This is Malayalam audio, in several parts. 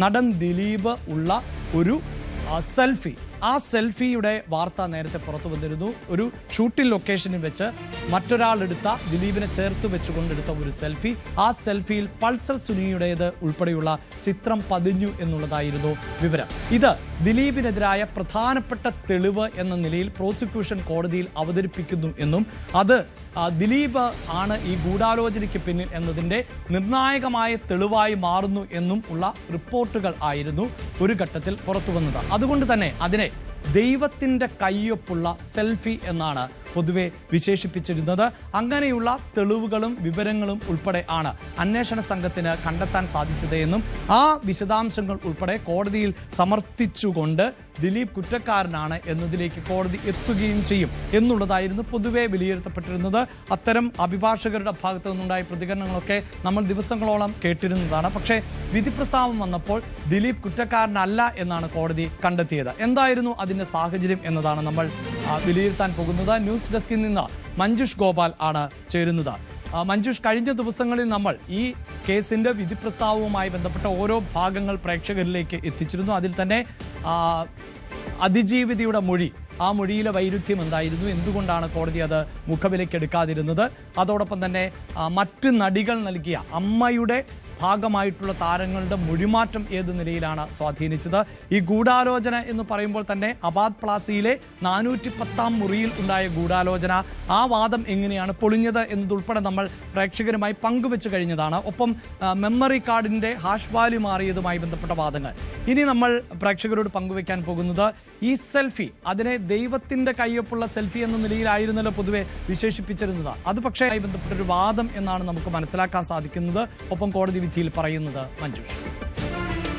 നടൻ ദിലീപ് ഉള്ള ഒരു സെൽഫി. ആ സെൽഫിയുടെ വാർത്ത നേരത്തെ പുറത്തു വന്നിരുന്നു. ഒരു ഷൂട്ടിംഗ് ലൊക്കേഷനിൽ വെച്ച് മറ്റൊരാളെടുത്ത ദിലീപിനെ ചേർത്ത് വെച്ചുകൊണ്ടെടുത്ത ഒരു സെൽഫി. ആ സെൽഫിയിൽ പൾസർ സുനിയുടേത് ഉൾപ്പെടെയുള്ള ചിത്രം പതിഞ്ഞു എന്നുള്ളതായിരുന്നു വിവരം. ഇത് ദിലീപിനെതിരായ പ്രധാനപ്പെട്ട തെളിവ് എന്ന നിലയിൽ പ്രോസിക്യൂഷൻ കോടതിയിൽ അവതരിപ്പിക്കുന്നു എന്നും അത് ദിലീപ് ആണ് ഈ ഗൂഢാലോചനയ്ക്ക് പിന്നിൽ എന്നതിൻ്റെ നിർണായകമായ തെളിവായി മാറുന്നു എന്നും ഉള്ള റിപ്പോർട്ടുകൾ ആയിരുന്നു ഒരു ഘട്ടത്തിൽ പുറത്തു വന്നത്. അതുകൊണ്ട് തന്നെ അതിനെ ദൈവത്തിൻ്റെ കയ്യൊപ്പുള്ള സെൽഫി എന്നാണ് പൊതുവെ വിശേഷിപ്പിച്ചിരുന്നത്. അങ്ങനെയുള്ള തെളിവുകളും വിവരങ്ങളും ഉൾപ്പെടെ ആണ് അന്വേഷണ സംഘത്തിന് കണ്ടെത്താൻ സാധിച്ചത് എന്നും ആ വിശദാംശങ്ങൾ ഉൾപ്പെടെ കോടതിയിൽ സമർത്ഥിച്ചുകൊണ്ട് ദിലീപ് കുറ്റക്കാരനാണ് എന്നതിലേക്ക് കോടതി എത്തുകയും ചെയ്യും എന്നുള്ളതായിരുന്നു പൊതുവെ വിലയിരുത്തപ്പെട്ടിരുന്നത്. അത്തരം അഭിഭാഷകരുടെ ഭാഗത്തു നിന്നുണ്ടായ പ്രതികരണങ്ങളൊക്കെ നമ്മൾ ദിവസങ്ങളോളം കേട്ടിരുന്നതാണ്. പക്ഷേ വിധിപ്രസ്താവം വന്നപ്പോൾ ദിലീപ് കുറ്റക്കാരനല്ല എന്നാണ് കോടതി കണ്ടെത്തിയത്. എന്തായിരുന്നു അതിൻ്റെ സാഹചര്യം എന്നതാണ് നമ്മൾ വിലയിരുത്താൻ പോകുന്നത്. ന്യൂസ് ഡെസ്കിൽ നിന്ന് മഞ്ജുഷ് ഗോപാൽ ആണ് ചേരുന്നത്. മഞ്ജുഷ്, കഴിഞ്ഞ ദിവസങ്ങളിൽ നമ്മൾ ഈ കേസിൻ്റെ വിധിപ്രസ്താവവുമായി ബന്ധപ്പെട്ട ഓരോ ഭാഗങ്ങൾ പ്രേക്ഷകരിലേക്ക് എത്തിച്ചിരുന്നു. അതിൽ തന്നെ അതിജീവിതയുടെ മൊഴി, ആ മൊഴിയിലെ വൈരുദ്ധ്യം എന്തായിരുന്നു, എന്തുകൊണ്ടാണ് കോടതി അത് മുഖവിലയ്ക്കെടുക്കാതിരുന്നത്, അതോടൊപ്പം തന്നെ മറ്റ് നടികൾ നൽകിയ അമ്മയുടെ ഭാഗമായിട്ടുള്ള താരങ്ങളുടെ മൊഴിമാറ്റം ഏത് നിലയിലാണ് സ്വാധീനിച്ചത്, ഈ ഗൂഢാലോചന എന്ന് പറയുമ്പോൾ തന്നെ അബാദ് പ്ലാസിയിലെ 410-ാം മുറിയിൽ ഉണ്ടായ ഗൂഢാലോചന, ആ വാദം എങ്ങനെയാണ് പൊളിഞ്ഞത് എന്നതുൾപ്പെടെ നമ്മൾ പ്രേക്ഷകരുമായി പങ്കുവെച്ച് കഴിഞ്ഞതാണ്. ഒപ്പം മെമ്മറി കാർഡിൻ്റെ ഹാഷ് വാല്യൂ മാറിയതുമായി ബന്ധപ്പെട്ട വാദങ്ങൾ. ഇനി നമ്മൾ പ്രേക്ഷകരോട് പങ്കുവെക്കാൻ പോകുന്നത് ഈ സെൽഫി, അതിനെ ദൈവത്തിൻ്റെ കയ്യൊപ്പുള്ള സെൽഫി എന്ന നിലയിലായിരുന്നല്ലോ പൊതുവെ വിശേഷിപ്പിച്ചിരുന്നത്. അത് പക്ഷേ ബന്ധപ്പെട്ടൊരു വാദം എന്നാണ് നമുക്ക് മനസ്സിലാക്കാൻ സാധിക്കുന്നത്. ഒപ്പം കോടതി വിധിയിൽ പറയുന്നത് മഞ്ജുഷ്.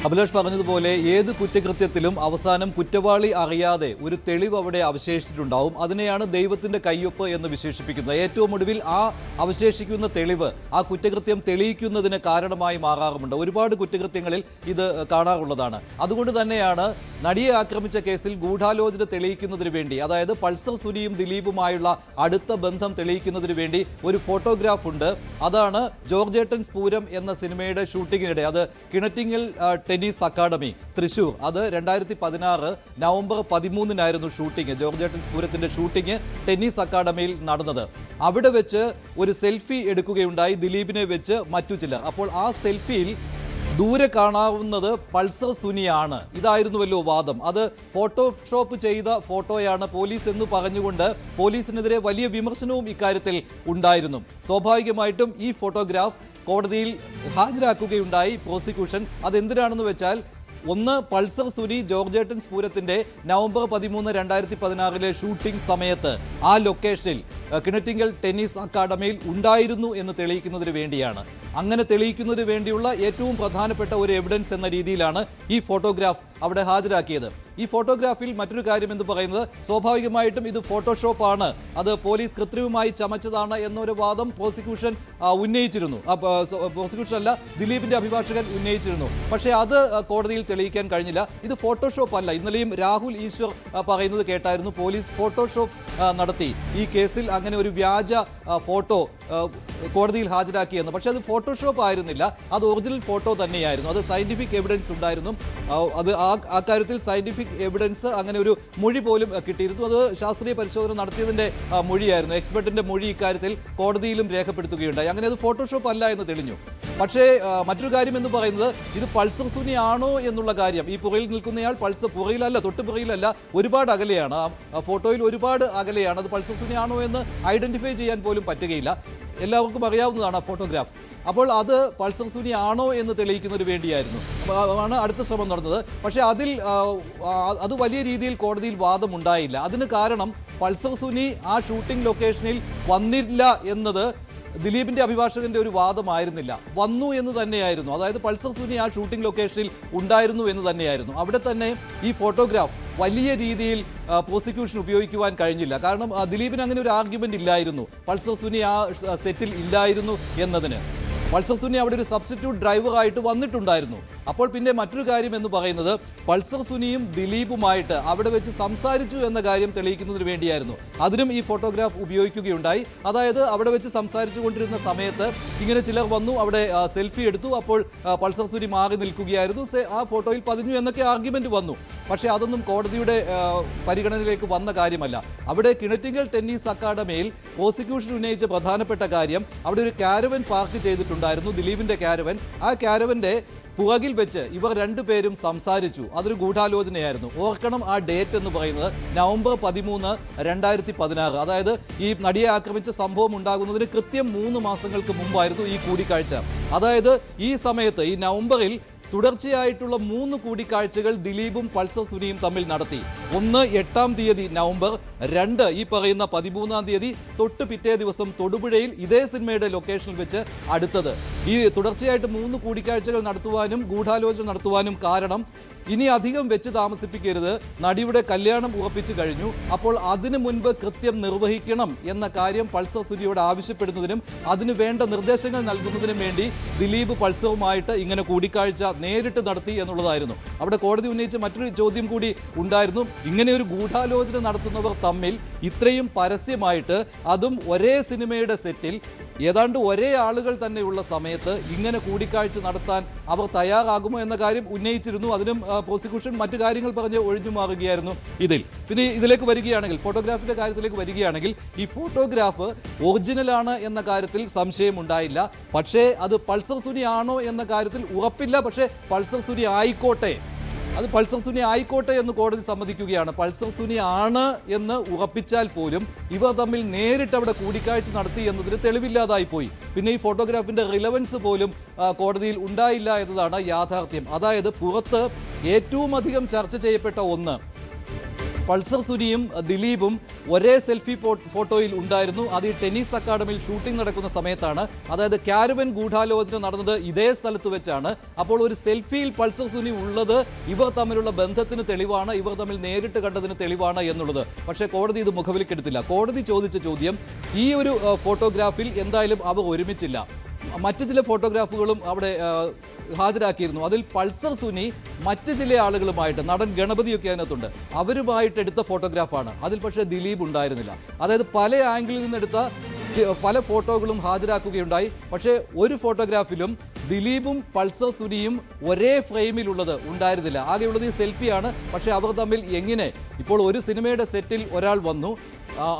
അഭിലാഷ് പറഞ്ഞതുപോലെ ഏത് കുറ്റകൃത്യത്തിലും അവസാനം കുറ്റവാളി അറിയാതെ ഒരു തെളിവ് അവിടെ അവശേഷിച്ചിട്ടുണ്ടാവും. അതിനെയാണ് ദൈവത്തിന്റെ കയ്യൊപ്പ് എന്ന് വിശേഷിപ്പിക്കുന്നത്. ഏറ്റവും ഒടുവിൽ ആ അവശേഷിക്കുന്ന തെളിവ് ആ കുറ്റകൃത്യം തെളിയിക്കുന്നതിന് കാരണമായി മാറാറുമുണ്ട്. ഒരുപാട് കുറ്റകൃത്യങ്ങളിൽ ഇത് കാണാറുള്ളതാണ്. അതുകൊണ്ട് തന്നെയാണ് നടിയെ ആക്രമിച്ച കേസിൽ ഗൂഢാലോചന തെളിയിക്കുന്നതിന് വേണ്ടി, അതായത് പൾസർ സുനിയും ദിലീപുമായുള്ള അടുത്ത ബന്ധം തെളിയിക്കുന്നതിന് വേണ്ടി ഒരു ഫോട്ടോഗ്രാഫ് ഉണ്ട്. അതാണ് ജോർജേട്ടൻ സ്പൂരം എന്ന സിനിമയുടെ ഷൂട്ടിങ്ങിനിടെ, അത് കിണറ്റിങ്ങൽ ടെന്നീസ് അക്കാഡമി തൃശൂർ, അത് 2016 നവംബർ 13-നായിരുന്നു ഷൂട്ടിംഗ്. ജോർജേട്ടൻ സ്പൂരത്തിന്റെ ഷൂട്ടിംഗ് ടെന്നീസ് അക്കാഡമിയിൽ നടന്നത്. അവിടെ വെച്ച് ഒരു സെൽഫി എടുക്കുകയുണ്ടായി ദിലീപിനെ വെച്ച് മറ്റു ചിലർ. അപ്പോൾ ആ സെൽഫിയിൽ ദൂരെ കാണാവുന്നത് പൾസർ സുനിയാണ്. ഇതായിരുന്നുവല്ലോ വാദം. അത് ഫോട്ടോഷോപ്പ് ചെയ്ത ഫോട്ടോയാണ് പോലീസ് എന്ന് പറഞ്ഞുകൊണ്ട് പോലീസിനെതിരെ വലിയ വിമർശനവും ഇക്കാര്യത്തിൽ ഉണ്ടായിരുന്നു. സ്വാഭാവികമായിട്ടും ഈ ഫോട്ടോഗ്രാഫ് കോടതിയിൽ ഹാജരാക്കുകയുണ്ടായി പ്രോസിക്യൂഷൻ. അതെന്തിനാണെന്ന് വെച്ചാൽ, ഒന്ന്, പൾസർ സുനി ജോർജേട്ടൻ സ്പൂരത്തിന്റെ നവംബർ 13, 2016 ഷൂട്ടിംഗ് സമയത്ത് ആ ലൊക്കേഷനിൽ കിണറ്റിങ്ങൽ ടെന്നീസ് അക്കാഡമിയിൽ ഉണ്ടായിരുന്നു എന്ന് തെളിയിക്കുന്നതിന് വേണ്ടിയാണ്. അങ്ങനെ തെളിയിക്കുന്നതിന് വേണ്ടിയുള്ള ഏറ്റവും പ്രധാനപ്പെട്ട ഒരു എവിഡൻസ് എന്ന രീതിയിലാണ് ഈ ഫോട്ടോഗ്രാഫ് അവിടെ ഹാജരാക്കിയത്. ഈ ഫോട്ടോഗ്രാഫിൽ മറ്റൊരു കാര്യം എന്ന് പറയുന്നത്, സ്വാഭാവികമായിട്ടും ഇത് ഫോട്ടോഷോപ്പാണ്, അത് പോലീസ് കൃത്രിമമായി ചമച്ചതാണ് എന്നൊരു വാദം പ്രോസിക്യൂഷൻ ഉന്നയിച്ചിരുന്നു. പ്രോസിക്യൂഷൻ അല്ല, ദിലീപിന്റെ അഭിഭാഷകൻ ഉന്നയിച്ചിരുന്നു. പക്ഷേ അത് കോടതിയിൽ തെളിയിക്കാൻ കഴിഞ്ഞില്ല. ഇത് ഫോട്ടോഷോപ്പ് അല്ല. ഇന്നലെയും രാഹുൽ ഈശ്വർ പറയുന്നത് കേട്ടായിരുന്നു, പോലീസ് ഫോട്ടോഷോപ്പ് നടത്തി ഈ കേസിൽ അങ്ങനെ ഒരു വ്യാജ ഫോട്ടോ കോടതിയിൽ ഹാജരാക്കിയെന്ന്. പക്ഷേ അത് ഫോട്ടോഷോപ്പ് ആയിരുന്നില്ല, അത് ഒറിജിനൽ ഫോട്ടോ തന്നെയായിരുന്നു. അത് സയന്റിഫിക് എവിഡൻസ് ഉണ്ടായിരുന്നു. അത് ആ കാര്യത്തിൽ സയന്റിഫിക് എവിഡൻസ്, അങ്ങനെ ഒരു മൊഴി പോലും കിട്ടിയിരുന്നു. അത് ശാസ്ത്രീയ പരിശോധന നടത്തിയതിൻ്റെ മൊഴിയായിരുന്നു. എക്സ്പെർട്ടിന്റെ മൊഴി ഇക്കാര്യത്തിൽ കോടതിയിലും രേഖപ്പെടുത്തുകയുണ്ടായി. അങ്ങനെ അത് ഫോട്ടോഷോപ്പ് അല്ല എന്ന് തെളിഞ്ഞു. പക്ഷേ മറ്റൊരു കാര്യം എന്ന് പറയുന്നത്, ഇത് പൾസർ സുനി ആണോ എന്നുള്ള കാര്യം. ഈ പുറയിൽ നിൽക്കുന്നയാൾ പൾസർ, പുറയിലല്ല, തൊട്ടുപുറയിലല്ല, ഒരുപാട് അകലെയാണ്. ആ ഫോട്ടോയിൽ ഒരുപാട് അകലെയാണ്. അത് പൾസർ സുനി ആണോ എന്ന് ഐഡന്റിഫൈ ചെയ്യാൻ പോലും പറ്റുകയില്ല. എല്ലാവർക്കും അറിയാവുന്നതാണ് ആ ഫോട്ടോഗ്രാഫ്. അപ്പോൾ അത് പൾസർ സുനി ആണോ എന്ന് തെളിയിക്കുന്നതിന് വേണ്ടിയായിരുന്നു ആണ് അടുത്ത ശ്രമം നടന്നത്. പക്ഷേ അത് വലിയ രീതിയിൽ കോടതിയിൽ വാദമുണ്ടായില്ല. അതിന് കാരണം പൾസർ സുനി ആ ഷൂട്ടിംഗ് ലൊക്കേഷനിൽ വന്നില്ല എന്നത് ദിലീപിന്റെ അഭിഭാഷകന്റെ ഒരു വാദമായിരുന്നില്ല, വന്നു എന്ന് തന്നെയായിരുന്നു. അതായത് പൾസർ സുനി ആ ഷൂട്ടിംഗ് ലൊക്കേഷനിൽ ഉണ്ടായിരുന്നു എന്ന് തന്നെയായിരുന്നു. അവിടെ തന്നെ ഈ ഫോട്ടോഗ്രാഫ് വലിയ രീതിയിൽ പ്രോസിക്യൂഷൻ ഉപയോഗിക്കുവാൻ കഴിഞ്ഞില്ല. കാരണം ദിലീപിന് അങ്ങനെ ഒരു ആർഗ്യുമെന്റ് ഇല്ലായിരുന്നു, പൾസർ സുനി ആ സെറ്റിൽ ഇല്ലായിരുന്നു എന്നതിന്. പൾസർ സുനി അവിടെ ഒരു സബ്സ്റ്റിറ്റ്യൂട്ട് ഡ്രൈവറായിട്ട് വന്നിട്ടുണ്ടായിരുന്നു. അപ്പോൾ പിന്നെ മറ്റൊരു കാര്യം എന്ന് പറയുന്നത് പൾസർ സുനിയും ദിലീപുമായിട്ട് അവിടെ വെച്ച് സംസാരിച്ചു എന്ന കാര്യം തെളിയിക്കുന്നതിന് വേണ്ടിയായിരുന്നു. അതിനും ഈ ഫോട്ടോഗ്രാഫ് ഉപയോഗിക്കുകയുണ്ടായി. അതായത് അവിടെ വെച്ച് സംസാരിച്ചു കൊണ്ടിരുന്ന സമയത്ത് ഇങ്ങനെ ചിലർ വന്നു, അവിടെ സെൽഫി എടുത്തു. അപ്പോൾ പൾസർ സുനി മാറി നിൽക്കുകയായിരുന്നു, ആ ഫോട്ടോയിൽ പതിഞ്ഞു എന്നൊക്കെ ആർഗ്യുമെന്റ് വന്നു. പക്ഷേ അതൊന്നും കോടതിയുടെ പരിഗണനയിലേക്ക് വന്ന കാര്യമല്ല. അവിടെ കിണറ്റിങ്ങൽ ടെന്നീസ് അക്കാദമിയിൽ പ്രോസിക്യൂഷൻ ഉന്നയിച്ച പ്രധാനപ്പെട്ട കാര്യം അവിടെ ഒരു കാരവൻ പാർക്ക് ചെയ്തിട്ടുണ്ടായിരുന്നു, ദിലീപിന്റെ കാരവൻ. ആ കാരവന്റെ പുറകിൽ വെച്ച് ഇവർ രണ്ടുപേരും സംസാരിച്ചു. അതൊരു ഗൂഢാലോചനയായിരുന്നു. ഓർക്കണം, ആ ഡേറ്റ് എന്ന് പറയുന്നത് നവംബർ 13, 2016. അതായത് ഈ നടിയെ ആക്രമിച്ച സംഭവം ഉണ്ടാകുന്നതിന് കൃത്യം 3 മാസങ്ങൾക്ക് മുമ്പായിരുന്നു ഈ കൂടിക്കാഴ്ച. അതായത് ഈ സമയത്ത് ഈ നവംബറിൽ തുടർച്ചയായിട്ടുള്ള 3 കൂടിക്കാഴ്ചകൾ ദിലീപും പൾസർ സുനിയും തമ്മിൽ നടത്തി. ഒന്ന് 8-ാം തീയതി നവംബർ, 2 ഈ പറയുന്ന 13-ാം തീയതി, തൊട്ട് പിറ്റേ ദിവസം തൊടുപുഴയിൽ ഇതേ സിനിമയുടെ ലൊക്കേഷനിൽ വെച്ച് അടുത്തത്. ഈ തുടർച്ചയായിട്ട് 3 കൂടിക്കാഴ്ചകൾ നടത്തുവാനും ഗൂഢാലോചന നടത്തുവാനും കാരണം ഇനി അധികം വെച്ച് താമസിപ്പിക്കരുത്, നടിയുടെ കല്യാണം ഉറപ്പിച്ചു കഴിഞ്ഞു, അപ്പോൾ അതിനു മുൻപ് കൃത്യം നിർവഹിക്കണം എന്ന കാര്യം പൾസർ സുനിയോട് ആവശ്യപ്പെടുന്നതിനും അതിന് വേണ്ട നിർദ്ദേശങ്ങൾ നൽകുന്നതിനും വേണ്ടി ദിലീപ് പൾസറുമായിട്ട് ഇങ്ങനെ കൂടിക്കാഴ്ച നേരിട്ട് നടത്തി എന്നുള്ളതായിരുന്നു. അവിടെ കോടതി ഉന്നയിച്ച മറ്റൊരു ചോദ്യം കൂടി ഉണ്ടായിരുന്നു. ഇങ്ങനെ ഒരു ഗൂഢാലോചന നടത്തുന്നവർ തമ്മിൽ ഇത്രയും പരസ്യമായിട്ട്, അതും ഒരേ സിനിമയുടെ സെറ്റിൽ ഏതാണ്ട് ഒരേ ആളുകൾ തന്നെയുള്ള സമയത്ത് ഇങ്ങനെ കൂടിക്കാഴ്ച നടത്താൻ അവർ തയ്യാറാകുമോ എന്ന കാര്യം ഉന്നയിച്ചിരുന്നു. അതിനും പ്രോസിക്യൂഷൻ മറ്റു കാര്യങ്ങൾ പറഞ്ഞ് ഒഴിഞ്ഞു മാറുകയായിരുന്നു ഇതിൽ. പിന്നെ ഇതിലേക്ക് വരികയാണെങ്കിൽ, ഫോട്ടോഗ്രാഫിന്റെ കാര്യത്തിലേക്ക് വരികയാണെങ്കിൽ, ഈ ഫോട്ടോഗ്രാഫ് ഒറിജിനലാണ് എന്ന കാര്യത്തിൽ സംശയമുണ്ടായില്ല. പക്ഷേ അത് പൾസർ സുനി ആണോ എന്ന കാര്യത്തിൽ ഉറപ്പില്ല. പക്ഷേ പൾസർ സുനി ആയിക്കോട്ടെ, അത് പൾസർ സുനി ആയിക്കോട്ടെ എന്ന് കോടതി സമ്മതിക്കുകയാണ്. പൾസർ സുനി ആണ് എന്ന് ഉറപ്പിച്ചാൽ പോലും ഇവർ തമ്മിൽ നേരിട്ട് അവിടെ കൂടിക്കാഴ്ച നടത്തി എന്നതിന് തെളിവില്ലാതായി പോയി. പിന്നെ ഈ ഫോട്ടോഗ്രാഫിന്റെ റിലവൻസ് പോലും കോടതിയിൽ ഉണ്ടായില്ല എന്നതാണ് യാഥാർത്ഥ്യം. അതായത് പുറത്ത് ഏറ്റവും അധികം ചർച്ച ചെയ്യപ്പെട്ട ഒന്ന്, പൾസർ സുനിയും ദിലീപും ഒരേ സെൽഫി ഫോട്ടോയിൽ ഉണ്ടായിരുന്നു. അത് ഈ ടെന്നീസ് അക്കാദമിയിൽ ഷൂട്ടിംഗ് നടക്കുന്ന സമയത്താണ്. അതായത് കാരവൻ ഗൂഢാലോചന നടന്നത് ഇതേ സ്ഥലത്ത് വെച്ചാണ്. അപ്പോൾ ഒരു സെൽഫിയിൽ പൾസർ സുനി ഉള്ളത് ഇവർ തമ്മിലുള്ള ബന്ധത്തിന് തെളിവാണ്, ഇവർ തമ്മിൽ നേരിട്ട് കണ്ടതിന് തെളിവാണ് എന്നുള്ളത്. പക്ഷേ കോടതി ഇത് മുഖവിലക്കെടുത്തില്ല. കോടതി ചോദിച്ച ചോദ്യം, ഈ ഒരു ഫോട്ടോഗ്രാഫിൽ എന്തായാലും അവർ ഒരുമിച്ചില്ല, മറ്റു ചില ഫോട്ടോഗ്രാഫുകളും അവിടെ ഹാജരാക്കിയിരുന്നു. അതിൽ പൾസർ സുനി മറ്റു ചില ആളുകളുമായിട്ട്, നടൻ ഗണപതിയൊക്കെ അതിനകത്തുണ്ട്, അവരുമായിട്ട് എടുത്ത ഫോട്ടോഗ്രാഫാണ്. അതിൽ പക്ഷേ ദിലീപ് ഉണ്ടായിരുന്നില്ല. അതായത് പല ആംഗിളിൽ നിന്നെടുത്ത പല ഫോട്ടോകളും ഹാജരാക്കുകയുണ്ടായി. പക്ഷേ ഒരു ഫോട്ടോഗ്രാഫിലും ദിലീപും പൾസർ സുനിയും ഒരേ ഫ്രെയിമിലുള്ളത് ഉണ്ടായിരുന്നില്ല. ആകെയുള്ളത് ഈ സെൽഫിയാണ്. പക്ഷേ അവർ തമ്മിൽ എങ്ങനെ, ഇപ്പോൾ ഒരു സിനിമയുടെ സെറ്റിൽ ഒരാൾ വന്നു,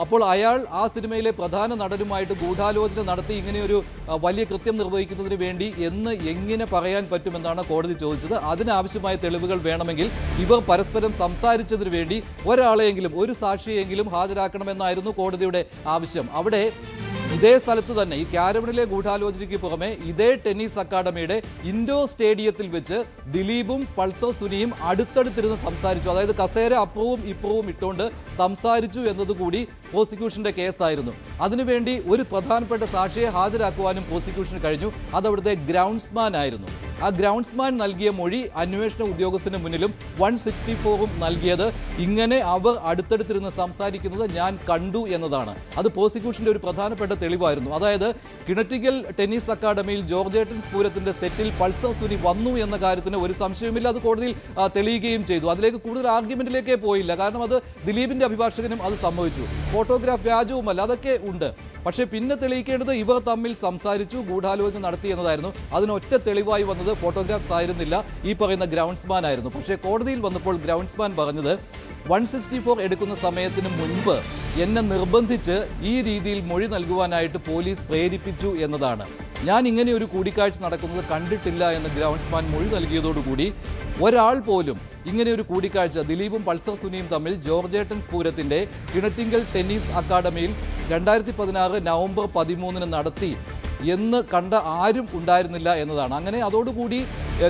അപ്പോൾ അയാൾ ആ സിനിമയിലെ പ്രധാന നടനുമായിട്ട് ഗൂഢാലോചന നടത്തി ഇങ്ങനെയൊരു വലിയ കൃത്യം നിർവഹിക്കുന്നതിന് വേണ്ടി എന്ന് എങ്ങനെ പറയാൻ പറ്റുമെന്നാണ് കോടതി ചോദിച്ചത്. അതിനാവശ്യമായ തെളിവുകൾ വേണമെങ്കിൽ ഇവർ പരസ്പരം സംസാരിച്ചതിന് വേണ്ടി ഒരാളെയെങ്കിലും, ഒരു സാക്ഷിയെങ്കിലും ഹാജരാക്കണമെന്നായിരുന്നു കോടതിയുടെ ആവശ്യം. അവിടെ ഇതേ സ്ഥലത്ത് തന്നെ ഈ കാരവണിലെ ഗൂഢാലോചനയ്ക്ക് പുറമെ ഇതേ ടെന്നീസ് അക്കാദമിയുടെ ഇൻഡോർ സ്റ്റേഡിയത്തിൽ വെച്ച് ദിലീപും പൾസർ സുനിയും അടുത്തടുത്തിരുന്ന് സംസാരിച്ചു. അതായത് കസേര അപ്പുറവും ഇപ്പുറവും ഇട്ടുകൊണ്ട് സംസാരിച്ചു എന്നതുകൂടി പ്രോസിക്യൂഷന്റെ കേസായിരുന്നു. അതിനുവേണ്ടി ഒരു പ്രധാനപ്പെട്ട സാക്ഷിയെ ഹാജരാക്കുവാനും പ്രോസിക്യൂഷന് കഴിഞ്ഞു. അതവിടുത്തെ ഗ്രൗണ്ട്സ്മാൻ ആയിരുന്നു. ആ ഗ്രൗണ്ട്സ്മാൻ നൽകിയ മൊഴി അന്വേഷണ ഉദ്യോഗസ്ഥന് മുന്നിലും 164ഉം നൽകിയത് ഇങ്ങനെ അവർ അടുത്തടുത്തിരുന്ന് സംസാരിക്കുന്നത് ഞാൻ കണ്ടു എന്നതാണ്. അത് പ്രോസിക്യൂഷന്റെ ഒരു പ്രധാനപ്പെട്ട തെളിവായിരുന്നു. അതായത് കിണറ്റിങ്ങൽ ടെന്നീസ് അക്കാദമിയിൽ ജോർജേട്ടൻ സ്പൂരത്തിന്റെ സെറ്റിൽ പൾസർ സുനി വന്നു എന്ന കാര്യത്തിന് ഒരു സംശയവുമില്ല. അത് കോടതിയിൽ തെളിയുകയും ചെയ്തു. അതിലേക്ക് കൂടുതൽ ആർഗ്യുമെന്റിലേക്കേ പോയില്ല. കാരണം അത് ദിലീപിന്റെ അഭിഭാഷകനും അത് സമ്മതിച്ചു. ഫോട്ടോഗ്രാഫ് വ്യാജവുമല്ല, അതൊക്കെ ഉണ്ട്. പക്ഷേ പിന്നെ തെളിയിക്കേണ്ടത് ഇവർ തമ്മിൽ സംസാരിച്ചു, ഗൂഢാലോചന നടത്തി എന്നതായിരുന്നു. അതിനൊറ്റ തെളിവായി വന്നത് ഫോട്ടോഗ്രാഫ്സ് ആയിരുന്നില്ല, ഈ പറയുന്ന ഗ്രൗണ്ട്സ്മാൻ ആയിരുന്നു. പക്ഷേ കോടതിയിൽ വന്നപ്പോൾ ഗ്രൗണ്ട്സ്മാൻ പറഞ്ഞത് 164 എടുക്കുന്ന സമയത്തിന് മുൻപ് എന്നെ നിർബന്ധിച്ച് ഈ രീതിയിൽ മൊഴി നൽകുവാനായിട്ട് പോലീസ് പ്രേരിപ്പിച്ചു എന്നതാണ്. ഞാൻ ഇങ്ങനെ ഒരു കൂടിക്കാഴ്ച നടക്കുന്നത് കണ്ടിട്ടില്ല എന്ന് ഗ്രൗണ്ട്സ്മാൻ മൊഴി നൽകിയതോടുകൂടി ഒരാൾ പോലും ഇങ്ങനെ ഒരു കൂടിക്കാഴ്ച ദിലീപും പൾസർ സുനിയും തമ്മിൽ ജോർജേട്ടൻ സ്പൂരത്തിന്റെ കിണറ്റിങ്ങൽ ടെന്നീസ് അക്കാദമിയിൽ 2016 നവംബർ 13 നടത്തി എന്ന് കണ്ട ആരും ഉണ്ടായിരുന്നില്ല എന്നതാണ്. അങ്ങനെ അതോടുകൂടി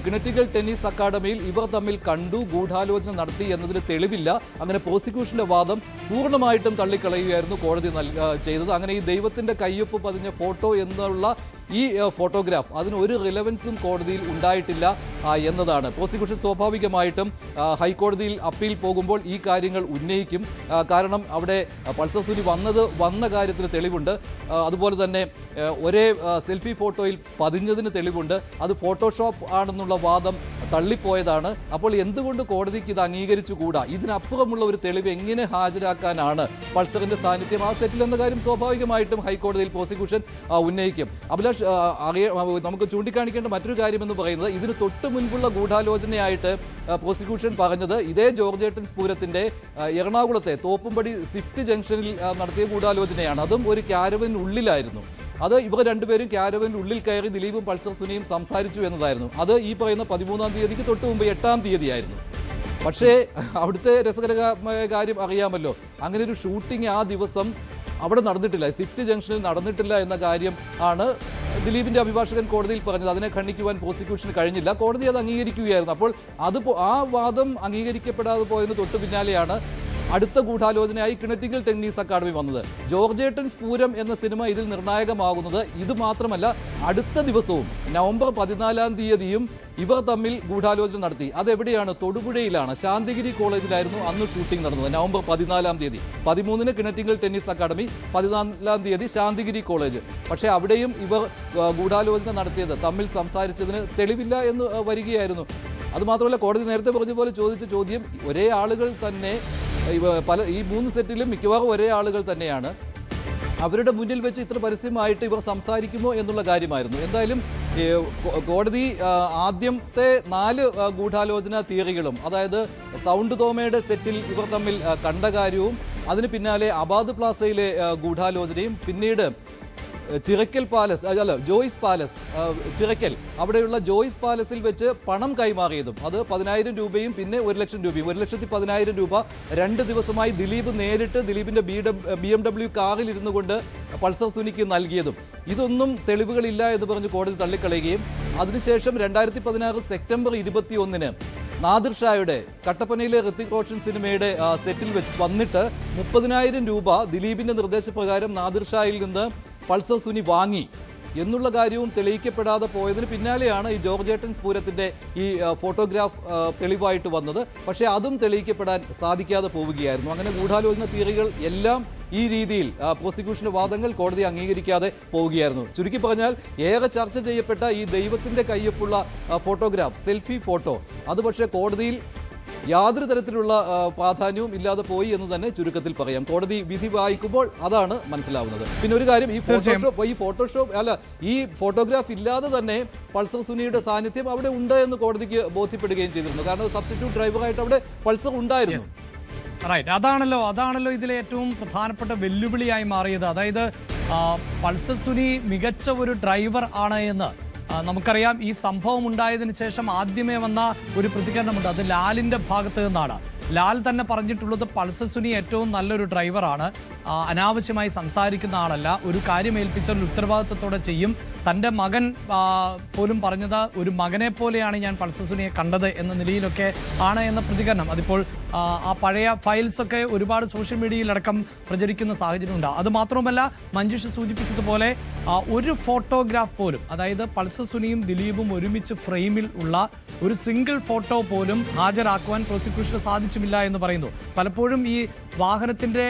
കിണറ്റിങ്ങൽ ടെന്നീസ് അക്കാദമിയിൽ ഇവർ തമ്മിൽ കണ്ടു, ഗൂഢാലോചന നടത്തി എന്നതിന് തെളിവില്ല. അങ്ങനെ പ്രോസിക്യൂഷന്റെ വാദം പൂർണ്ണമായിട്ടും തള്ളിക്കളയുകയായിരുന്നു കോടതി ചെയ്തത്. അങ്ങനെ ഈ ദൈവത്തിന്റെ കയ്യൊപ്പ് പതിഞ്ഞ ഫോട്ടോ എന്നുള്ള ഈ ഫോട്ടോഗ്രാഫ് അതിന് ഒരു റിലവൻസും കോടതിയിൽ ഉണ്ടായിട്ടില്ല എന്നതാണ്. പ്രോസിക്യൂഷൻ സ്വാഭാവികമായിട്ടും ഹൈക്കോടതിയിൽ അപ്പീൽ പോകുമ്പോൾ ഈ കാര്യങ്ങൾ ഉന്നയിക്കും. കാരണം അവിടെ പൾസർ സുനി വന്ന കാര്യത്തിന് തെളിവുണ്ട്. അതുപോലെ തന്നെ ഒരേ സെൽഫി ഫോട്ടോയിൽ പതിഞ്ഞതിന് തെളിവുണ്ട്. അത് ഫോട്ടോഷോപ്പ് ആണെന്നുള്ള വാദം തള്ളിപ്പോയതാണ്. അപ്പോൾ എന്തുകൊണ്ട് കോടതിക്ക് ഇത് അംഗീകരിച്ചുകൂടാ? ഇതിനപ്പുറമുള്ള ഒരു തെളിവ് എങ്ങനെ ഹാജരാക്കാനാണ് പൾസറിന്റെ സാന്നിധ്യം ആ സെറ്റിൽ എന്ന കാര്യം സ്വാഭാവികമായിട്ടും ഹൈക്കോടതിയിൽ പ്രോസിക്യൂഷൻ ഉന്നയിക്കും. അഭിലാഷ്, നമുക്ക് ചൂണ്ടിക്കാണിക്കേണ്ട മറ്റൊരു കാര്യം എന്ന് പറയുന്നത് ഇതിന് തൊട്ട് മുൻപുള്ള ഗൂഢാലോചനയായിട്ട് പ്രോസിക്യൂഷൻ പറഞ്ഞത് ഇതേ ജോർജേട്ടൻ സ്ഫൂരത്തിന്റെ എറണാകുളത്തെ തോപ്പുംപടി സ്വിഫ്റ്റ് ജംഗ്ഷനിൽ നടത്തിയ ഗൂഢാലോചനയാണ്. അതും ഒരു ക്യാരവനുള്ളിലായിരുന്നു. അത് ഇവർ രണ്ടുപേരും ക്യാരവനിൽ ഉള്ളിൽ കയറി ദിലീപും പൾസർ സുനിയും സംസാരിച്ചു എന്നതായിരുന്നു. അത് ഈ പറയുന്ന 13-ാം തീയതിക്ക് തൊട്ട് മുമ്പ് 8-ാം തീയതിയായിരുന്നു. പക്ഷേ അവിടുത്തെ രസകരമായ കാര്യം അറിയാമല്ലോ, അങ്ങനെ ഒരു ഷൂട്ടിംഗ് ആ ദിവസം അവിടെ നടന്നിട്ടില്ല, സ്വിഫ്റ്റ് ജംഗ്ഷനിൽ നടന്നിട്ടില്ല എന്ന കാര്യം ആണ് ദിലീപിന്റെ അഭിഭാഷകൻ കോടതിയിൽ പറഞ്ഞത്. അതിനെ ഖണ്ഡിക്കുവാൻ പ്രോസിക്യൂഷന് കഴിഞ്ഞില്ല. കോടതി അത് അംഗീകരിക്കുകയായിരുന്നു. അപ്പോൾ ആ വാദം അംഗീകരിക്കപ്പെടാതെ പോയതിന് തൊട്ട് പിന്നാലെയാണ് അടുത്ത ഗൂഢാലോചനയായി കിണറ്റിക്കൽ ടെന്നീസ് അക്കാദമി വന്നത്. ജോർജേട്ടൻ സ്ഫൂരം എന്ന സിനിമ ഇതിൽ നിർണായകമാകുന്നത് ഇത് മാത്രമല്ല, അടുത്ത ദിവസവും നവംബർ 14-ാം തീയതിയും ഇവർ തമ്മിൽ ഗൂഢാലോചന നടത്തി. അതെവിടെയാണ്? തൊടുപുഴയിലാണ്. ശാന്തിഗിരി കോളേജിലായിരുന്നു അന്ന് ഷൂട്ടിംഗ് നടന്നത്. നവംബർ 14-ാം തീയതി 13-ന് കിണറ്റിക്കൽ ടെന്നീസ് അക്കാദമി, 14-ാം തീയതി ശാന്തിഗിരി കോളേജ്. പക്ഷേ അവിടെയും ഇവർ ഗൂഢാലോചന നടത്തിയത്, തമ്മിൽ സംസാരിച്ചതിന് തെളിവില്ല എന്ന് വരികയായിരുന്നു. അതുമാത്രമല്ല, കോടതി നേരത്തെ പറഞ്ഞ പോലെ ചോദിച്ച ചോദ്യം ഒരേ ആളുകൾ തന്നെ ഈ 3 സെറ്റിലും മിക്കവാറും ഒരേ ആളുകൾ തന്നെയാണ്. അവരുടെ മുന്നിൽ വെച്ച് ഇത്ര പരസ്യമായിട്ട് ഇവർ സംസാരിക്കുമോ എന്നുള്ള കാര്യമായിരുന്നു. എന്തായാലും കോടതി ആദ്യത്തെ 4 ഗൂഢാലോചന തിയറികളും, അതായത് സൗണ്ട് തോമയുടെ സെറ്റിൽ ഇവർ തമ്മിൽ കണ്ട കാര്യവും, അതിന് പിന്നാലെ അബാദ് പ്ലാസയിലെ ഗൂഢാലോചനയും, പിന്നീട് ചിറക്കൽ പാലസ് ജോയ്സ് പാലസ് ചിറക്കൽ അവിടെയുള്ള ജോയ്സ് പാലസിൽ വെച്ച് പണം കൈമാറിയതും, അത് 10,000 രൂപയും പിന്നെ 1,00,000 രൂപയും, 1,10,000 രൂപ 2 ദിവസമായി ദിലീപ് നേരിട്ട് ദിലീപിന്റെ BMW കാറിൽ ഇരുന്നു കൊണ്ട് പൾസർ സുനിക്ക് നൽകിയതും, ഇതൊന്നും തെളിവുകളില്ല എന്ന് പറഞ്ഞ് കോടതി തള്ളിക്കളയുകയും അതിനുശേഷം 2016 സെപ്റ്റംബർ 21-ന് നാദിർ ഷായുടെ കട്ടപ്പനയിലെ ഋത്തിക് റോഷൻ സിനിമയുടെ സെറ്റിൽ വെച്ച് വന്നിട്ട് 30,000 രൂപ ദിലീപിന്റെ നിർദ്ദേശപ്രകാരം നാദിർ ഷായിൽ നിന്ന് പൾസർ സുനി വാങ്ങി എന്നുള്ള കാര്യവും തെളിയിക്കപ്പെടാതെ പോയതിന് പിന്നാലെയാണ് ഈ ജോർജേട്ടൻ സ്ഫൂരത്തിന്റെ ഈ ഫോട്ടോഗ്രാഫ് തെളിവായിട്ട് വന്നത്. പക്ഷേ അതും തെളിയിക്കപ്പെടാൻ സാധിക്കാതെ പോവുകയായിരുന്നു. അങ്ങനെ ഗൂഢാലോചന തിയറികൾ എല്ലാം ഈ രീതിയിൽ പ്രോസിക്യൂഷന്റെ വാദങ്ങൾ കോടതി അംഗീകരിക്കാതെ പോവുകയായിരുന്നു. ചുരുക്കി പറഞ്ഞാൽ ഏറെ ചർച്ച ചെയ്യപ്പെട്ട ഈ ദൈവത്തിന്റെ കയ്യൊപ്പുള്ള ഫോട്ടോഗ്രാഫ്, സെൽഫി ഫോട്ടോ, അത് പക്ഷേ കോടതിയിൽ യാതൊരു തരത്തിലുള്ള പ്രാധാന്യവും ഇല്ലാതെ പോയി എന്ന് തന്നെ ചുരുക്കത്തിൽ പറയാം. കോടതി വിധി വായിക്കുമ്പോൾ അതാണ് മനസ്സിലാവുന്നത്. പിന്നെ ഒരു കാര്യം, ഈ ഫോട്ടോഗ്രാഫ് ഇല്ലാതെ തന്നെ പൾസർ സുനിയുടെ സാന്നിധ്യം അവിടെ ഉണ്ട് എന്ന് കോടതിക്ക് ബോധ്യപ്പെടുകയും ചെയ്തിരുന്നു. കാരണം സബ്സ്റ്റിറ്റ്യൂട്ട് ഡ്രൈവറായിട്ട് അവിടെ പൾസർ ഉണ്ടായിരുന്നു. റൈറ്റ്, അതാണല്ലോ ഇതിലെ ഏറ്റവും പ്രധാനപ്പെട്ട വെല്ലുവിളിയായി മാറിയത്. അതായത് പൾസർ സുനി മികച്ച ഒരു ഡ്രൈവർ ആണ് എന്ന് നമുക്കറിയാം. ഈ സംഭവം ഉണ്ടായതിനു ശേഷം ആദ്യമേ വന്ന ഒരു പ്രതികരണമുണ്ട്, അത് ലാലിൻ്റെ ഭാഗത്ത് നിന്നാണ്. ലാൽ തന്നെ പറഞ്ഞിട്ടുള്ളത് പൾസർ സുനി ഏറ്റവും നല്ലൊരു ഡ്രൈവറാണ്, അനാവശ്യമായി സംസാരിക്കുന്ന ആളല്ല, ഒരു കാര്യം ഏൽപ്പിച്ചാൽ ഉത്തരവാദിത്തത്തോടെ ചെയ്യും. തൻ്റെ മകൻ പോലും പറഞ്ഞത് ഒരു മകനെ പോലെയാണ് ഞാൻ പൾസർ സുനിയെ കണ്ടത് എന്ന നിലയിലൊക്കെ ആണ് എന്ന പ്രതികരണം. അതിപ്പോൾ ആ പഴയ ഫയൽസൊക്കെ ഒരുപാട് സോഷ്യൽ മീഡിയയിലടക്കം പ്രചരിക്കുന്ന സാഹചര്യമുണ്ട്. അതുമാത്രമല്ല, മഞ്ജുഷ സൂചിപ്പിച്ചതുപോലെ ഒരു ഫോട്ടോഗ്രാഫ് പോലും, അതായത് പൾസർ സുനിയും ദിലീപും ഒരുമിച്ച് ഫ്രെയിമിൽ ഉള്ള ഒരു സിംഗിൾ ഫോട്ടോ പോലും ഹാജരാക്കുവാൻ പ്രോസിക്യൂഷന് സാധിച്ചുമില്ല എന്ന് പറയുന്നു. പലപ്പോഴും ഈ വാഹനത്തിൻ്റെ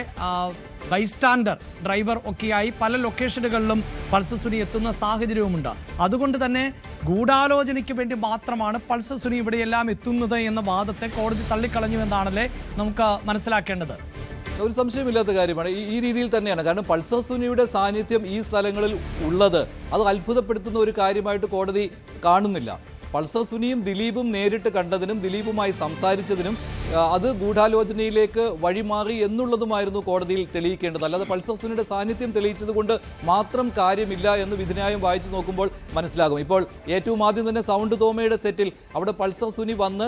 ബൈസ്റ്റാൻഡർ ഡ്രൈവർ ഒക്കെയായി പല ലൊക്കേഷനുകളിലും പൾസർ സുനി എത്തുന്ന സാഹചര്യവുമുണ്ട്. അതുകൊണ്ട് തന്നെ ഗൂഢാലോചനയ്ക്ക് വേണ്ടി മാത്രമാണ് പൾസർ സുനി ഇവിടെയെല്ലാം എത്തുന്നത് എന്ന വാദത്തെ കോടതി തള്ളിക്കളഞ്ഞു എന്നാണല്ലേ നമുക്ക് മനസ്സിലാക്കേണ്ടത്. ഒരു സംശയമില്ലാത്ത കാര്യമാണ്. ഈ രീതിയിൽ തന്നെയാണ്. കാരണം പൾസർ സുനിയുടെ സാന്നിധ്യം ഈ സ്ഥലങ്ങളിൽ ഉള്ളത് അത് അത്ഭുതപ്പെടുത്തുന്ന ഒരു കാര്യമായിട്ട് കോടതി കാണുന്നില്ല. പൾസർ സുനിയും ദിലീപും നേരിട്ട് കണ്ടതിനും ദിലീപുമായി സംസാരിച്ചതിനും അത് ഗൂഢാലോചനയിലേക്ക് വഴിമാറി എന്നുള്ളതുമായിരുന്നു കോടതിയിൽ തെളിയിക്കേണ്ടത്. അല്ലാതെ പൾസർ സുനിയുടെ സാന്നിധ്യം തെളിയിച്ചത് കൊണ്ട് മാത്രം കാര്യമില്ല എന്ന് വിധിന്യായം വായിച്ചു നോക്കുമ്പോൾ മനസ്സിലാകും. ഇപ്പോൾ ഏറ്റവും ആദ്യം തന്നെ സൗണ്ട് തോമയുടെ സെറ്റിൽ അവിടെ പൾസർ സുനി വന്ന്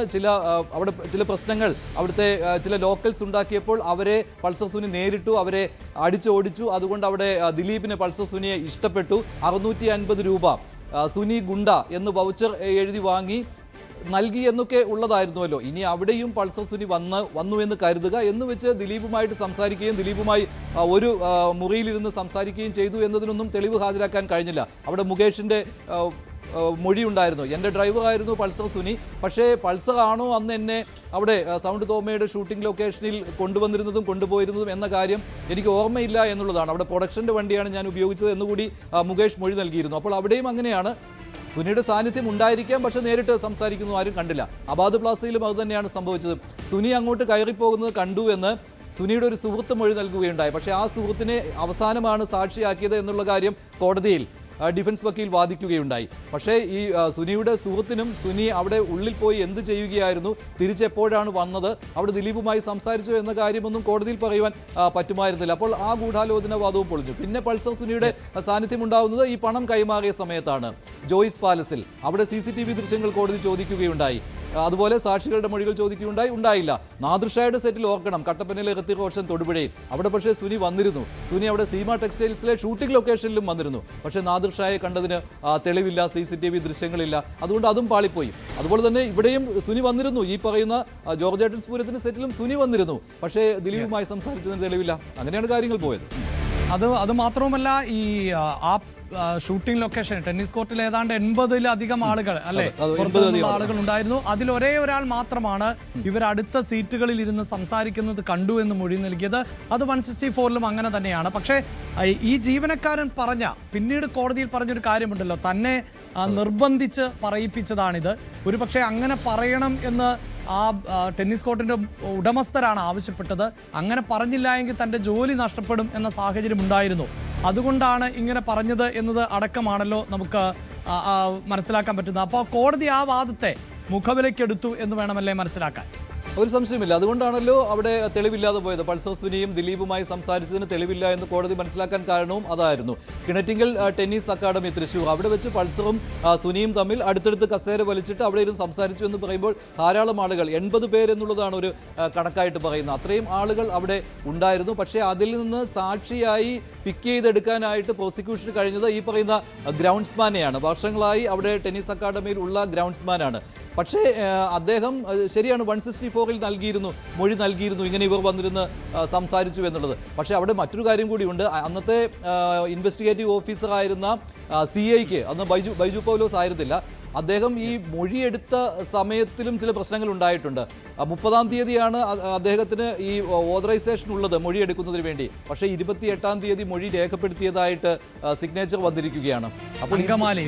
അവിടെ ചില പ്രശ്നങ്ങൾ അവിടുത്തെ ചില ലോക്കൽസ് ഉണ്ടാക്കിയപ്പോൾ അവരെ പൾസർ സുനി നേരിട്ടു, അവരെ അടിച്ചോടിച്ചു. അതുകൊണ്ട് അവിടെ ദിലീപിന് പൾസർ സുനിയെ ഇഷ്ടപ്പെട്ടു. 650 രൂപ സുനി ഗുണ്ട എന്ന് വൗച്ചർ എഴുതി വാങ്ങി നൽകി എന്നൊക്കെ ഉള്ളതായിരുന്നുവല്ലോ. ഇനി അവിടെയും പൾസർ സുനി വന്നു എന്ന് കരുതുക, എന്ന് വെച്ച് ദിലീപുമായിട്ട് സംസാരിക്കുകയും ദിലീപുമായി ഒരു മുറിയിലിരുന്ന് സംസാരിക്കുകയും ചെയ്തു എന്നതിനൊന്നും തെളിവ് ഹാജരാക്കാൻ കഴിഞ്ഞില്ല. അവിടെ മുകേഷിൻ്റെ മൊഴി ഉണ്ടായിരുന്നു. എൻ്റെ ഡ്രൈവറായിരുന്നു പൾസർ സുനി, പക്ഷേ പൾസർ ആണോ അന്ന് എന്നെ അവിടെ സൗണ്ട് തോമയുടെ ഷൂട്ടിംഗ് ലൊക്കേഷനിൽ കൊണ്ടുവന്നിരുന്നതും കൊണ്ടുപോയിരുന്നതും എന്ന കാര്യം എനിക്ക് ഓർമ്മയില്ല എന്നുള്ളതാണ്. അവിടെ പ്രൊഡക്ഷൻ്റെ വണ്ടിയാണ് ഞാൻ ഉപയോഗിച്ചത് എന്നുകൂടി മുകേഷ് മൊഴി നൽകിയിരുന്നു. അപ്പോൾ അവിടെയും അങ്ങനെയാണ്, സുനിയുടെ സാന്നിധ്യം ഉണ്ടായിരിക്കാം, പക്ഷേ നേരിട്ട് സംസാരിക്കുന്നു ആരും കണ്ടില്ല. അബാദ് പ്ലാസയിലും അത് തന്നെയാണ് സംഭവിച്ചത്. സുനി അങ്ങോട്ട് കയറിപ്പോകുന്നത് കണ്ടു എന്ന് സുനിയുടെ ഒരു സുഹൃത്ത് മൊഴി നൽകുകയുണ്ടായി. പക്ഷേ ആ സുഹൃത്തിനെ അവസാനമാണ് സാക്ഷിയാക്കിയത് എന്നുള്ള കാര്യം കോടതിയിൽ ഡിഫൻസ് വക്കീൽ വാദിക്കുകയുണ്ടായി. പക്ഷേ ഈ സുനിയുടെ സുഹൃത്തിനും സുനി അവിടെ ഉള്ളിൽ പോയി എന്ത് ചെയ്യുകയായിരുന്നു, തിരിച്ചെപ്പോഴാണ് വന്നത്, അവിടെ ദിലീപുമായി സംസാരിച്ചു എന്ന കാര്യമൊന്നും കോടതിയിൽ പറയുവാൻ പറ്റുമായിരുന്നില്ല. അപ്പോൾ ആ ഗൂഢാലോചനവാദവും പൊളിഞ്ഞു. പിന്നെ പൾസർ സുനിയുടെ സാന്നിധ്യം ഉണ്ടാവുന്നത് ഈ പണം കൈമാറിയ സമയത്താണ് ജോയിസ് പാലസിൽ. അവിടെ CCTV ദൃശ്യങ്ങൾ കോടതി ചോദിക്കുകയുണ്ടായി. അതുപോലെ സാക്ഷികളുടെ മൊഴികൾ ഉണ്ടായില്ല. നാദിർഷായുടെ സെറ്റിൽ ഓർക്കണം, കട്ടപ്പനയിലെ ഋത്തിക് റോഷൻ തൊടുപുഴയിൽ. അവിടെ പക്ഷേ സുനി വന്നിരുന്നു. സുനി അവിടെ സീമ ടെക്സ്റ്റൈൽസിലെ ഷൂട്ടിംഗ് ലൊക്കേഷനിലും വന്നിരുന്നു. പക്ഷേ നാദിർഷായെ കണ്ടതിന് തെളിവില്ല, CCTV ദൃശ്യങ്ങളില്ല. അതുകൊണ്ട് അതും പാളിപ്പോയി. അതുപോലെ തന്നെ ഇവിടെയും സുനി വന്നിരുന്നു. ഈ പറയുന്ന ജോർജ് പൂരത്തിന് സെറ്റിലും സുനി വന്നിരുന്നു. പക്ഷേ ദിലീപുമായി സംസാരിച്ചതിന് തെളിവില്ല. അങ്ങനെയാണ് കാര്യങ്ങൾ പോയത്. അത് മാത്രവുമല്ല, ഈ ഷൂട്ടിംഗ് ലൊക്കേഷൻ ടെന്നീസ് കോർട്ടിൽ ഏതാണ്ട് 80-ലധികം ആളുകൾ അല്ലെ, പുറത്തുനിന്നുള്ള ആളുകൾ ഉണ്ടായിരുന്നു. അതിൽ ഒരേ ഒരാൾ മാത്രമാണ് ഇവർ അടുത്ത സീറ്റുകളിൽ ഇരുന്ന് സംസാരിക്കുന്നത് കണ്ടു എന്ന് മൊഴി നൽകിയത്. അത് 164-ലും അങ്ങനെ തന്നെയാണ്. പക്ഷേ ഈ ജീവനക്കാരൻ പിന്നീട് കോടതിയിൽ പറഞ്ഞൊരു കാര്യമുണ്ടല്ലോ, തന്നെ നിർബന്ധിച്ച് പറയിപ്പിച്ചതാണിത്. ഒരുപക്ഷെ അങ്ങനെ പറയണം എന്ന് ആ ടെന്നീസ് കോർട്ടിൻ്റെ ഉടമസ്ഥരാണ് ആവശ്യപ്പെട്ടത്. അങ്ങനെ പറഞ്ഞില്ല എങ്കിൽ തൻ്റെ ജോലി നഷ്ടപ്പെടും എന്ന സാഹചര്യം ഉണ്ടായിരുന്നു. അതുകൊണ്ടാണ് ഇങ്ങനെ പറഞ്ഞത് എന്നത് അടക്കമാണല്ലോ നമുക്ക് മനസ്സിലാക്കാൻ പറ്റുന്നത്. അപ്പോൾ കോടതി ആ വാദത്തെ മുഖവിലയ്ക്കെടുത്തു എന്ന് വേണമല്ലേ മനസ്സിലാക്കാൻ? ഒരു സംശയമില്ല. അതുകൊണ്ടാണല്ലോ അവിടെ തെളിവില്ലാതെ പോയത്. പൾസർ സുനിയും ദിലീപുമായി സംസാരിച്ചതിന് തെളിവില്ല എന്ന് കോടതി മനസ്സിലാക്കാൻ കാരണവും അതായിരുന്നു. കിണറ്റിങ്കൽ ടെന്നീസ് അക്കാദമി തൃശ്ശൂർ, അവിടെ വെച്ച് പൾസറും സുനിയും തമ്മിൽ അടുത്തടുത്ത് കസേര വലിച്ചിട്ട് അവിടെ ഇരുന്ന് സംസാരിച്ചു എന്ന് പറയുമ്പോൾ ധാരാളം ആളുകൾ, 80 പേരെന്നുള്ളതാണ് ഒരു കണക്കായിട്ട് പറയുന്നത്. അത്രയും ആളുകൾ അവിടെ ഉണ്ടായിരുന്നു. പക്ഷേ അതിൽ നിന്ന് സാക്ഷിയായി പിക്ക് ചെയ്തെടുക്കാനായിട്ട് പ്രോസിക്യൂഷന് കഴിഞ്ഞത് ഈ പറയുന്ന ഗ്രൗണ്ട്സ്മാനെയാണ്. വർഷങ്ങളായി അവിടെ ടെന്നീസ് അക്കാദമിയിൽ ഉള്ള ഗ്രൗണ്ട്സ്മാനാണ്. പക്ഷേ അദ്ദേഹം ശരിയാണ് 164-ൽ മൊഴി നൽകിയിരുന്നു, ഇങ്ങനെ ഇവർ വന്നിരുന്ന് സംസാരിച്ചു എന്നുള്ളത്. പക്ഷേ അവിടെ മറ്റൊരു കാര്യം കൂടിയുണ്ട്. അന്നത്തെ ഇൻവെസ്റ്റിഗേറ്റീവ് ഓഫീസറായിരുന്ന CIക്ക്, അന്ന് ബൈജു പൗലോസ് ആയിരുന്നില്ല, അദ്ദേഹം ഈ മൊഴിയെടുത്ത സമയത്തിലും ചില പ്രശ്നങ്ങൾ ഉണ്ടായിട്ടുണ്ട്. 30-ാം തീയതിയാണ് അദ്ദേഹത്തിന് ഈ ഓതറൈസേഷൻ ഉള്ളത് മൊഴിയെടുക്കുന്നതിന് വേണ്ടി. പക്ഷേ 28-ാം തീയതി മൊഴി രേഖപ്പെടുത്തിയതായിട്ട് സിഗ്നേച്ചർ വന്നിരിക്കുകയാണ്. അപ്പോൾ അങ്കമാലി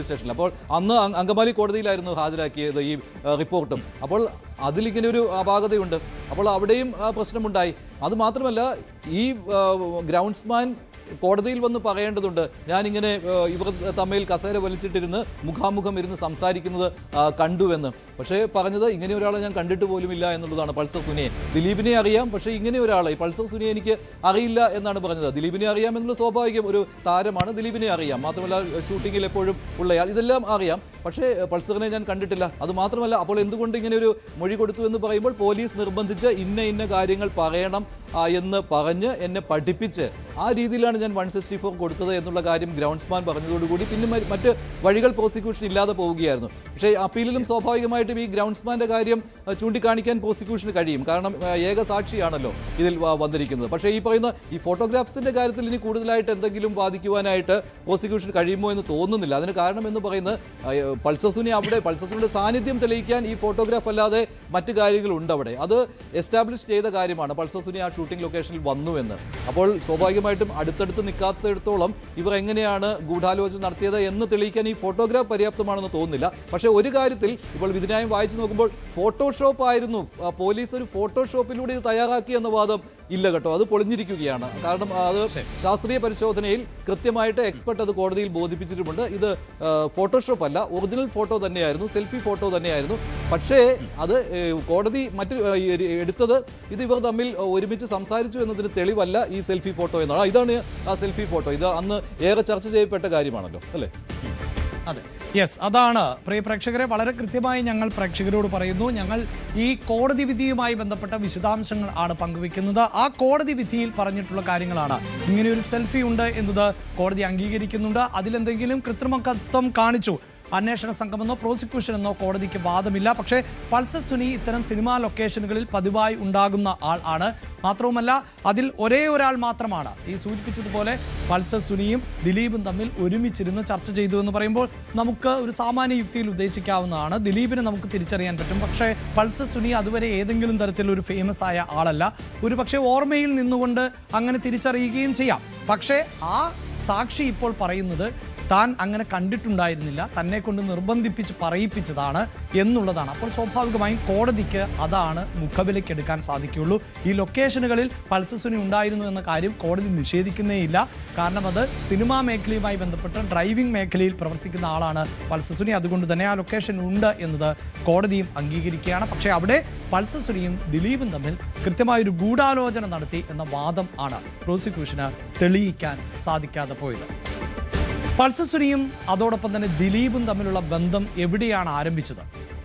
സ്റ്റേഷനിൽ. അപ്പോൾ അന്ന് അങ്കമാലി കോടതിയിലായിരുന്നു ഹാജരാക്കിയത് ഈ റിപ്പോർട്ടും. അപ്പോൾ അതിലിങ്ങനെ ഒരു അപാകതയുണ്ട്. അപ്പോൾ അവിടെയും പ്രശ്നമുണ്ടായി. അതുമാത്രമല്ല, ഈ ഗ്രൗണ്ട്സ്മാൻ കോടതിയിൽ വന്ന് പറയേണ്ടതുണ്ട്, ഞാനിങ്ങനെ ഇവർ തമ്മിൽ കസേര വലിച്ചിട്ടിരുന്ന് മുഖാമുഖം ഇരുന്ന് സംസാരിക്കുന്നത് കണ്ടുവെന്ന്. പക്ഷേ പറഞ്ഞത് ഇങ്ങനെ ഒരാളെ ഞാൻ കണ്ടിട്ട് പോലുമില്ല എന്നുള്ളതാണ്. പൾസർ സുനിയെ, ദിലീപിനെ അറിയാം, പക്ഷേ ഇങ്ങനെ ഒരാളെ പൾസർ സുനിയെ എനിക്ക് അറിയില്ല എന്നാണ് പറഞ്ഞത്. ദിലീപിനെ അറിയാം എന്നുള്ള സ്വാഭാവികം, ഒരു താരമാണ്, ദിലീപിനെ അറിയാം. മാത്രമല്ല ഷൂട്ടിങ്ങിൽ എപ്പോഴും ഉള്ളയാൾ, ഇതെല്ലാം അറിയാം. പക്ഷേ പൾസറിനെ ഞാൻ കണ്ടിട്ടില്ല. അതുമാത്രമല്ല, അപ്പോൾ എന്തുകൊണ്ട് ഇങ്ങനെ ഒരു മൊഴി കൊടുത്തു എന്ന് പറയുമ്പോൾ പോലീസ് നിർബന്ധിച്ച് ഇന്ന കാര്യങ്ങൾ പറയണം എന്ന് പറഞ്ഞ് എന്നെ പഠിപ്പിച്ച് ആ രീതിയിലാണ് ഞാൻ 164 കൊടുത്തത് എന്നുള്ള കാര്യം ഗ്രൗണ്ട്സ്മാൻ പറഞ്ഞതോടുകൂടി പിന്നെ മറ്റ് വഴികൾ പ്രോസിക്യൂഷൻ ഇല്ലാതെ പോവുകയായിരുന്നു. പക്ഷേ അപ്പീലിലും സ്വാഭാവികമായിട്ടും ഈ ഗ്രൗണ്ട്സ്മാൻ്റെ കാര്യം ചൂണ്ടിക്കാണിക്കാൻ പ്രോസിക്യൂഷന് കഴിയും. കാരണം ഏക സാക്ഷിയാണല്ലോ ഇതിൽ വന്നിരിക്കുന്നത്. പക്ഷേ ഈ പറയുന്ന ഈ ഫോട്ടോഗ്രാഫ്സിൻ്റെ കാര്യത്തിൽ ഇനി കൂടുതലായിട്ട് എന്തെങ്കിലും വാദിക്കുവാനായിട്ട് പ്രോസിക്യൂഷന് കഴിയുമോ എന്ന് തോന്നുന്നില്ല. അതിന് കാരണം എന്ന് പറയുന്നത് പൾസർ സുനിയുടെ സാന്നിധ്യം തെളിയിക്കാൻ ഈ ഫോട്ടോഗ്രാഫ് അല്ലാതെ മറ്റു കാര്യങ്ങളുണ്ട് അവിടെ. അത് എസ്റ്റാബ്ലിഷ് ചെയ്ത കാര്യമാണ്, പൾസർ സുനി ആ ഷൂട്ടിംഗ് ലൊക്കേഷനിൽ വന്നുവെന്ന്. അപ്പോൾ സ്വാഭാവികമായിട്ടും അടുത്തടുത്ത് നിൽക്കാത്തിടത്തോളം ഇവർ എങ്ങനെയാണ് ഗൂഢാലോചന നടത്തിയത് എന്ന് തെളിയിക്കാൻ ഈ ഫോട്ടോഗ്രാഫ് പര്യാപ്തമാണെന്ന് തോന്നുന്നില്ല. പക്ഷേ ഒരു കാര്യത്തിൽ ഇപ്പോൾ വിധിന്യായം വായിച്ചു നോക്കുമ്പോൾ ഫോട്ടോഷോപ്പ് ആയിരുന്നു, പോലീസ് ഒരു ഫോട്ടോഷോപ്പിലൂടെ ഇത് തയ്യാറാക്കി എന്ന വാദം ഇല്ല കേട്ടോ, അത് പൊളിഞ്ഞിരിക്കുകയാണ്. കാരണം അത് ശാസ്ത്രീയ പരിശോധനയിൽ കൃത്യമായിട്ട് എക്സ്പെർട്ട് അത് കോടതിയിൽ ബോധിപ്പിച്ചിട്ടുമുണ്ട്. ഇത് ഫോട്ടോഷോപ്പ് അല്ല, ഒറിജിനൽ ഫോട്ടോ തന്നെയായിരുന്നു, സെൽഫി ഫോട്ടോ തന്നെയായിരുന്നു. പക്ഷേ അത് കോടതി എടുത്തത് ഇത് ഇവർ തമ്മിൽ ഒരുമിച്ച് സംസാരിച്ചു എന്നതിന് തെളിവല്ല ഈ സെൽഫി ഫോട്ടോ എന്നാണ്. ഇതാണ് ആ സെൽഫി ഫോട്ടോ. ഇത് അന്ന് ഏറെ ചർച്ച ചെയ്യപ്പെട്ട കാര്യമാണല്ലോ, അല്ലേ? അതെ, യെസ്, അതാണ് പ്രിയ പ്രേക്ഷകരെ, വളരെ കൃത്യമായി ഞങ്ങൾ പ്രേക്ഷകരോട് പറയുന്നു. ഞങ്ങൾ ഈ കോടതി വിധിയുമായി ബന്ധപ്പെട്ട വിശദാംശങ്ങൾ ആണ് പങ്കുവെക്കുന്നത്. ആ കോടതി വിധിയിൽ പറഞ്ഞിട്ടുള്ള കാര്യങ്ങളാണ്. ഇങ്ങനെയൊരു സെൽഫി ഉണ്ട് എന്നത് കോടതി അംഗീകരിക്കുന്നുണ്ട്. അതിലെന്തെങ്കിലും കൃത്രിമത്വം കാണിച്ചു, അന്വേഷണ സംഘമെന്നോ പ്രോസിക്യൂഷൻ എന്നോ കോടതിക്ക് വാദമില്ല. പക്ഷേ പൾസർ സുനി ഇത്തരം സിനിമാ ലൊക്കേഷനുകളിൽ പതിവായി ഉണ്ടാകുന്ന ആൾ ആണ്. മാത്രവുമല്ല, അതിൽ ഒരേ ഒരാൾ മാത്രമാണ് ഈ സൂചിപ്പിച്ചതുപോലെ പൾസർ സുനിയും ദിലീപും തമ്മിൽ ഒരുമിച്ചിരുന്ന് ചർച്ച ചെയ്തു എന്ന് പറയുമ്പോൾ നമുക്ക് ഒരു സാമാന്യ യുക്തിയിൽ ഉദ്ദേശിക്കാവുന്നതാണ്. ദിലീപിനെ നമുക്ക് തിരിച്ചറിയാൻ പറ്റും. പക്ഷേ പൾസർ സുനി അതുവരെ ഏതെങ്കിലും തരത്തിലൊരു ഫേമസ് ആയ ആളല്ല. ഒരു പക്ഷേ ഓർമ്മയിൽ നിന്നുകൊണ്ട് അങ്ങനെ തിരിച്ചറിയുകയും ചെയ്യാം. പക്ഷേ ആ സാക്ഷി ഇപ്പോൾ പറയുന്നത് താൻ അങ്ങനെ കണ്ടിട്ടുണ്ടായിരുന്നില്ല, തന്നെ കൊണ്ട് നിർബന്ധിപ്പിച്ച് പറയിപ്പിച്ചതാണ് എന്നുള്ളതാണ്. അപ്പോൾ സ്വാഭാവികമായും കോടതിക്ക് അതാണ് മുഖവിലയ്ക്കെടുക്കാൻ സാധിക്കുകയുള്ളൂ. ഈ ലൊക്കേഷനുകളിൽ പൾസർ സുനി ഉണ്ടായിരുന്നു എന്ന കാര്യം കോടതി നിഷേധിക്കുന്നേയില്ല. കാരണം അത് സിനിമാ മേഖലയുമായി ബന്ധപ്പെട്ട് ഡ്രൈവിംഗ് മേഖലയിൽ പ്രവർത്തിക്കുന്ന ആളാണ് പൾസർ സുനി. അതുകൊണ്ട് തന്നെ ആ ലൊക്കേഷൻ ഉണ്ട് എന്നത് കോടതിയും അംഗീകരിക്കുകയാണ്. പക്ഷേ അവിടെ പൾസർ സുനിയും ദിലീപും തമ്മിൽ കൃത്യമായൊരു ഗൂഢാലോചന നടത്തി എന്ന വാദം ആണ് പ്രോസിക്യൂഷന് തെളിയിക്കാൻ സാധിക്കാതെ പോയത്. പൾസർ സുനിയും അതോടൊപ്പം തന്നെ ദിലീപും തമ്മിലുള്ള ബന്ധം എവിടെയാണ് ആരംഭിച്ചത്?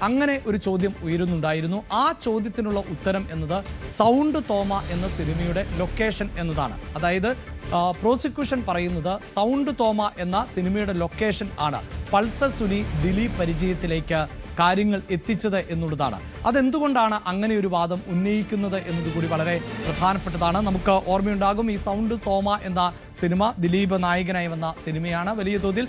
അങ്ങനെ ഒരു ചോദ്യം ഉയരുന്നുണ്ടായിരുന്നു. ആ ചോദ്യത്തിനുള്ള ഉത്തരം എന്നത് സൗണ്ട് തോമ എന്ന സിനിമയുടെ ലൊക്കേഷൻ എന്നതാണ്. അതായത് പ്രോസിക്യൂഷൻ പറയുന്നത് സൗണ്ട് തോമ എന്ന സിനിമയുടെ ലൊക്കേഷൻ ആണ് പൾസർ സുനി ദിലീപ് പരിചയത്തിലേക്ക് കാര്യങ്ങൾ എത്തിച്ചത് എന്നുള്ളതാണ്. അതെന്തുകൊണ്ടാണ് അങ്ങനെ ഒരു വാദം ഉന്നയിക്കുന്നത് എന്നതുകൂടി വളരെ പ്രധാനപ്പെട്ടതാണ്. നമുക്ക് ഓർമ്മയുണ്ടാകും, ഈ സൗണ്ട് തോമ എന്ന സിനിമ ദിലീപ് നായകനായി വന്ന സിനിമയാണ്. വലിയ തോതിൽ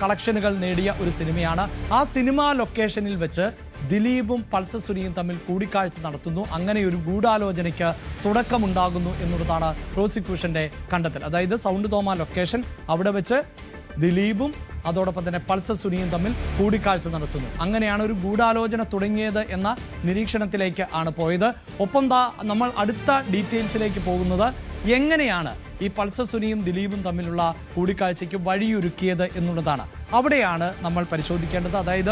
കളക്ഷനുകൾ നേടിയ ഒരു സിനിമയാണ്. ആ സിനിമാ ലൊക്കേഷനിൽ വെച്ച് ദിലീപും പൾസർ സുനിയും തമ്മിൽ കൂടിക്കാഴ്ച നടത്തുന്നു. അങ്ങനെ ഒരു ഗൂഢാലോചനയ്ക്ക് തുടക്കമുണ്ടാകുന്നു എന്നുള്ളതാണ് പ്രോസിക്യൂഷന്റെ കണ്ടെത്തൽ. അതായത് സൗണ്ട് തോമ ലൊക്കേഷൻ, അവിടെ വെച്ച് ദിലീപും അതോടൊപ്പം തന്നെ പൾസർ സുനിയും തമ്മിൽ കൂടിക്കാഴ്ച നടത്തുന്നു. അങ്ങനെയാണ് ഒരു ഗൂഢാലോചന തുടങ്ങിയത് എന്ന നിരീക്ഷണത്തിലേക്ക് ആണ് പോയത്. ഒപ്പം നമ്മൾ അടുത്ത ഡീറ്റെയിൽസിലേക്ക് പോകുന്നത് എങ്ങനെയാണ് ഈ പൾസർ സുനിയും ദിലീപും തമ്മിലുള്ള കൂടിക്കാഴ്ചയ്ക്ക് വഴിയൊരുക്കിയത് എന്നുള്ളതാണ്. അവിടെയാണ് നമ്മൾ പരിശോധിക്കേണ്ടത്. അതായത്